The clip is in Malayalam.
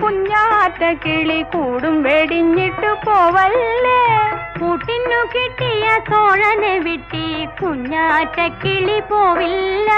കുഞ്ഞാറ്റ കിളി കൂടും വെടിഞ്ഞിട്ടു പോവല്ലേ. കൂട്ടിനു കിട്ടിയ സോഴനെ വിട്ടി കുഞ്ഞാറ്റ കിളി പോവില്ല.